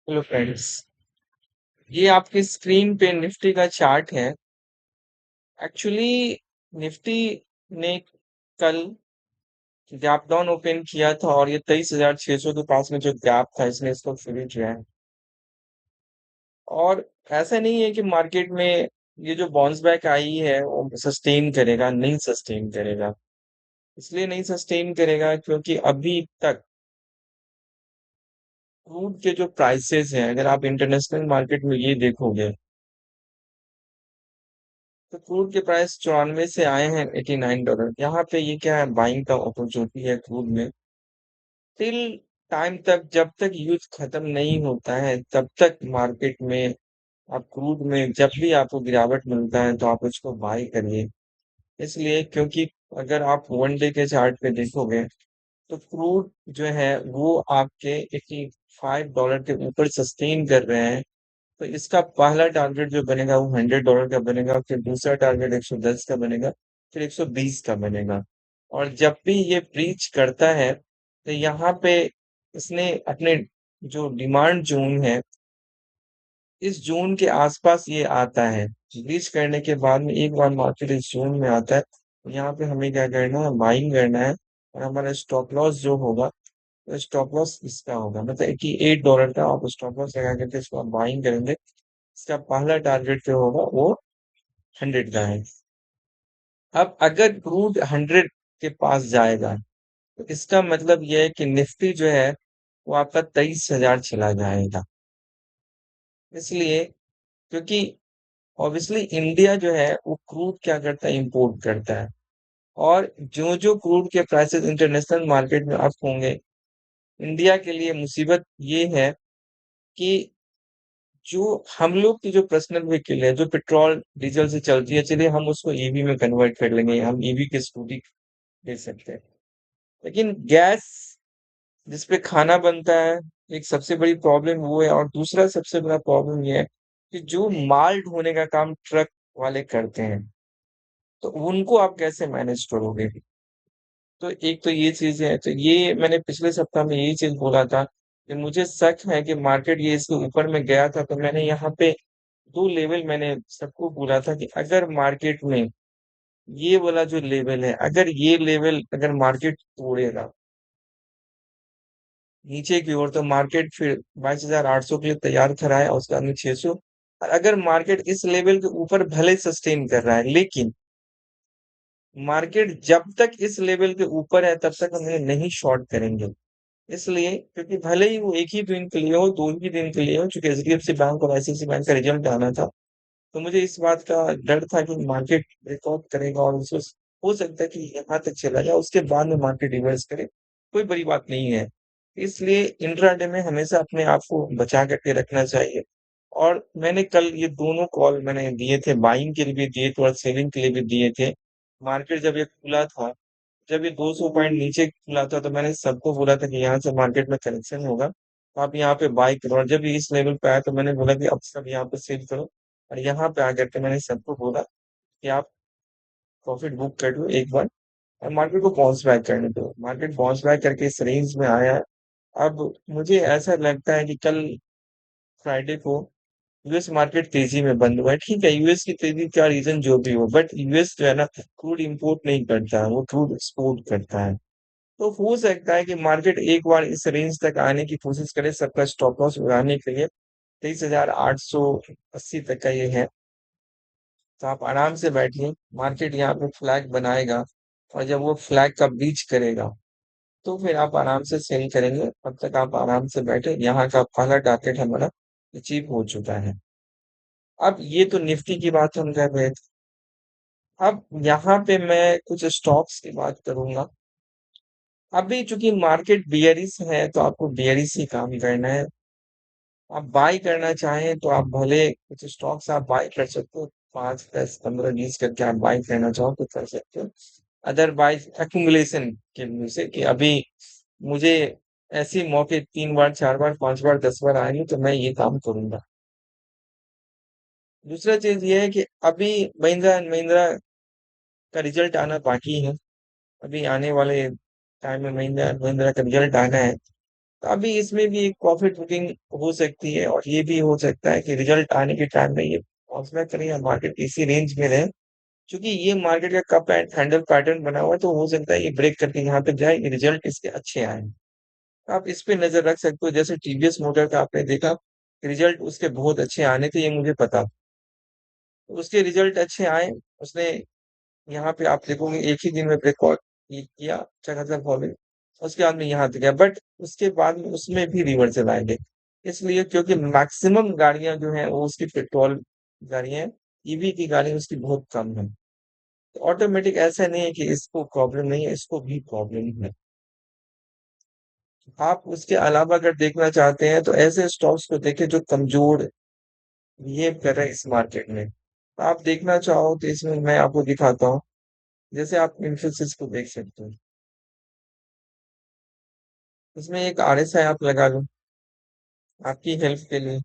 Hello friends. ये आपकी screen पे निफ्टी का चार्ट है। एक्चुअली निफ्टी ने कल गैप डाउन ओपन किया था और ये 23,600 के पास में जो गैप था इसने इसको फिल किया है। और ऐसा नहीं है कि मार्केट में ये जो बाउंस बैक आई है वो सस्टेन करेगा, नहीं सस्टेन करेगा। इसलिए नहीं सस्टेन करेगा क्योंकि अभी तक क्रूड के जो प्राइसेस हैं, अगर आप इंटरनेशनल मार्केट में ये देखोगे तो क्रूड के प्राइस 94 से आए हैं $89। यहाँ पे ये क्या है, बाइंग का अपॉर्चुनिटी है क्रूड में। टिल टाइम तक, जब तक युद्ध खत्म नहीं होता है तब तक मार्केट में आप क्रूड में जब भी आपको गिरावट मिलता है तो आप उसको बाई करिए। इसलिए क्योंकि अगर आप वन डे के चार्ट पे देखोगे तो क्रूड जो है वो आपके $85 के ऊपर सस्टेन कर रहे हैं। तो इसका पहला टारगेट जो बनेगा वो $100 का बनेगा, फिर दूसरा टारगेट 110 का बनेगा, फिर 120 का बनेगा। और जब भी ये ब्रीच करता है तो यहाँ पे इसने अपने जो डिमांड जोन है, इस जोन के आसपास ये आता है। ब्रीच करने के बाद में एक बार मार्केट इस जोन में आता है तो यहाँ पे हमें क्या करना है, बाइंग करना है। और हमारा स्टॉप लॉस जो होगा, तो स्टॉप लॉस इसका होगा, मतलब $88 का आप स्टॉप लॉस लगा करके इसको आप बाइंग करेंगे। इसका पहला टारगेट जो होगा वो 100 का है। अब अगर क्रूड 100 के पास जाएगा तो इसका मतलब यह है कि निफ्टी जो है वो आपका 23,000 चला जाएगा। इसलिए क्योंकि ऑब्वियसली इंडिया जो है वो क्रूड क्या करता है, इंपोर्ट करता है। और जो जो क्रूड के प्राइसेस इंटरनेशनल मार्केट में अप होंगे, इंडिया के लिए मुसीबत ये है कि जो हम लोग की जो पर्सनल व्हीकल है जो पेट्रोल डीजल से चलती है, चलिए हम उसको ईवी में कन्वर्ट कर लेंगे, हम ईवी की स्कूटी ले सकते हैं। लेकिन गैस जिसपे खाना बनता है, एक सबसे बड़ी प्रॉब्लम वो है। और दूसरा सबसे बड़ा प्रॉब्लम ये है कि जो माल ढोने का काम ट्रक वाले करते हैं, तो उनको आप कैसे मैनेज करोगे। तो एक तो ये चीज है, तो ये मैंने पिछले सप्ताह में यही चीज बोला था कि मुझे शक है कि मार्केट ये इसके ऊपर में गया था। तो मैंने यहाँ पे दो लेवल मैंने सबको बोला था कि अगर मार्केट में ये वाला जो लेवल है, अगर ये लेवल अगर मार्केट तोड़ेगा नीचे की ओर, तो मार्केट फिर 22,800 के लिए तैयार खड़ा है और उसका अंदर 600। और अगर मार्केट इस लेवल के ऊपर भले सस्टेन कर रहा है, लेकिन मार्केट जब तक इस लेवल के ऊपर है तब तक हम इन्हें नहीं शॉर्ट करेंगे। इसलिए क्योंकि भले ही वो एक ही दिन के लिए हो, दो ही दिन के लिए हो, चूंकि एचडीएफसी बैंक और आईसीआईसी बैंक का रिजल्ट आना था, तो मुझे इस बात का डर था कि मार्केट ब्रेकआउट करेगा और उसको हो सकता है कि यहाँ तक चला जाए, उसके बाद में मार्केट रिवर्स करे। कोई बड़ी बात नहीं है। इसलिए इंट्राडे में हमेशा अपने आप को बचा करके रखना चाहिए। और मैंने कल ये दोनों कॉल मैंने दिए थे, बाइंग के लिए भी दिए थे और सेलिंग के लिए भी दिए थे। मार्केट जब ये खुला था, जब ये 200 पॉइंट नीचे खुला था, तो मैंने सबको बोला था कि यहाँ से मार्केट में करेक्शन होगा तो आप यहाँ पे बाई करो। और जब ये इस लेवल पे आया तो मैंने बोला कि अब सब यहाँ पे सेल करो। और यहाँ पे आकर के मैंने सबको बोला कि आप प्रॉफिट बुक कर लो एक बार और मार्केट को बाउंस बैक करने दो। मार्केट बाउंस बैक करके इस रेंज में आया है। अब मुझे ऐसा लगता है कि कल फ्राइडे को यूएस मार्केट तेजी में बंद हुआ है। ठीक है, यूएस की तेजी का रीजन जो भी हो, बट यूएस जो है ना, क्रूड इंपोर्ट नहीं करता है, वो क्रूड एक्सपोर्ट करता है। तो हो सकता है कि मार्केट एक बार इस रेंज तक आने की कोशिश करे, सबका स्टॉप लॉस उड़ाने के लिए। 23,880 तक का ये है। तो आप आराम से बैठिए, मार्केट यहाँ पे फ्लैग बनाएगा और जब वो फ्लैग का ब्रीच करेगा तो फिर आप आराम से सेल करेंगे। तब तक आप आराम से बैठे, यहाँ का पहला टारगेट हमारा अचीव हो चुका है। अब ये तो निफ्टी की बात हम कर रहे थे। अब यहाँ पे मैं कुछ स्टॉक्स की बात करूंगा। अभी चूंकि मार्केट बियरिश है तो आपको बियरिश ही काम करना है। आप बाय करना चाहें तो आप भले कुछ स्टॉक्स आप बाय कर सकते हो, 5, 10, 15, 20 करके आप बाय करना चाहो तो कर सकते हो। अदरवाइज एक्यूमुलेशन के व्यू से कि अभी मुझे ऐसे मौके 3 बार, 4 बार, 5 बार, 10 बार आएंगे तो मैं ये काम करूंगा। दूसरा चीज ये है कि अभी महिंद्रा एंड महिंद्रा का रिजल्ट आना बाकी है। अभी आने वाले टाइम में महिंद्रा एंड महिंद्रा का रिजल्ट आना है। तो अभी इसमें भी एक प्रॉफिट बुकिंग हो सकती है और ये भी हो सकता है कि रिजल्ट आने के टाइम में ये बाउंस करे या मार्केट इसी रेंज में रहे। क्योंकि ये मार्केट का कप एंड हैंडल पैटर्न बना हुआ है, तो हो सकता है ये ब्रेक करके यहाँ तक जाए, रिजल्ट इसके अच्छे आए। आप इस पे नजर रख सकते हो, जैसे टीवीएस मोटर का आपने देखा, रिजल्ट उसके बहुत अच्छे आने थे, ये मुझे पता। तो उसके रिजल्ट अच्छे आए, उसने यहाँ पे आप देखोगे एक ही दिन में ब्रेकआउट किया, लगातार फॉलोइंग, उसके बाद में यहाँ तक गया, बट उसके बाद में उसमें भी रिवर्सल आएंगे। इसलिए क्योंकि मैक्सिमम गाड़ियां जो हैं वो उसकी पेट्रोल गाड़ियां हैं, ईवी की गाड़ी उसकी बहुत कम है। तो ऑटोमेटिक ऐसा नहीं है कि इसको प्रॉब्लम नहीं है, इसको भी प्रॉब्लम है। आप उसके अलावा अगर देखना चाहते हैं तो ऐसे स्टॉक्स को देखें जो कमजोर बिहेव कर रहे हैं इस मार्केट में। तो आप देखना चाहो तो इसमें मैं आपको दिखाता हूँ। जैसे आप इन्फोसिस को देख सकते हो, इसमें एक आरएसआई आप लगा लो आपकी हेल्प के लिए,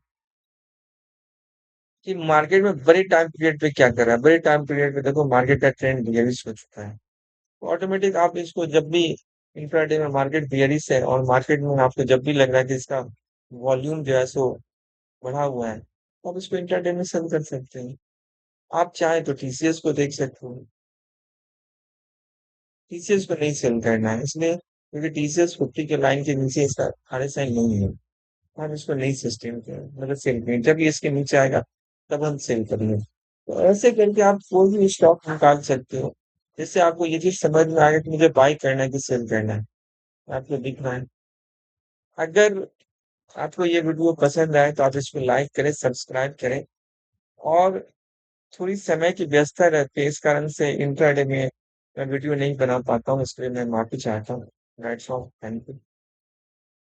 कि मार्केट में बड़े टाइम पीरियड पे क्या कर रहा है। बड़े टाइम पीरियड पे देखो मार्केट का ट्रेंड बियरिश हो चुका है, तो ऑटोमेटिक आप इसको जब भी इंट्राडे में मार्केट बियरिश है और मार्केट में आपको जब भी लग रहा है कि इसका वॉल्यूम जो है सो बढ़ा हुआ है, तो आप इसको इंट्राडे में सेल कर सकते हैं। आप चाहें तो टीसीएस को देख सकते हो, टीसीएस को नहीं सेल करना है इसलिए क्योंकि टीसीएस 50 के लाइन के नीचे इसका आरएसआई नहीं है। हम इसको नहीं सस्टेन करें, मतलब सेल करें, जब ये इसके नीचे आएगा तब हम सेल करेंगे। तो ऐसे करके आप कोई भी स्टॉक निकाल सकते हो, जिससे आपको ये चीज समझ में आएगा कि मुझे बाई करना है कि सेल करना है, आपको दिख रहा है। अगर आपको ये वीडियो पसंद आए तो आप इसको लाइक करें, सब्सक्राइब करें। और थोड़ी समय की व्यस्तता रहती है, इस कारण से इंट्राडे में मैं वीडियो नहीं बना पाता हूँ, इसके लिए मैं माफी चाहता हूँ। That's all, thank you.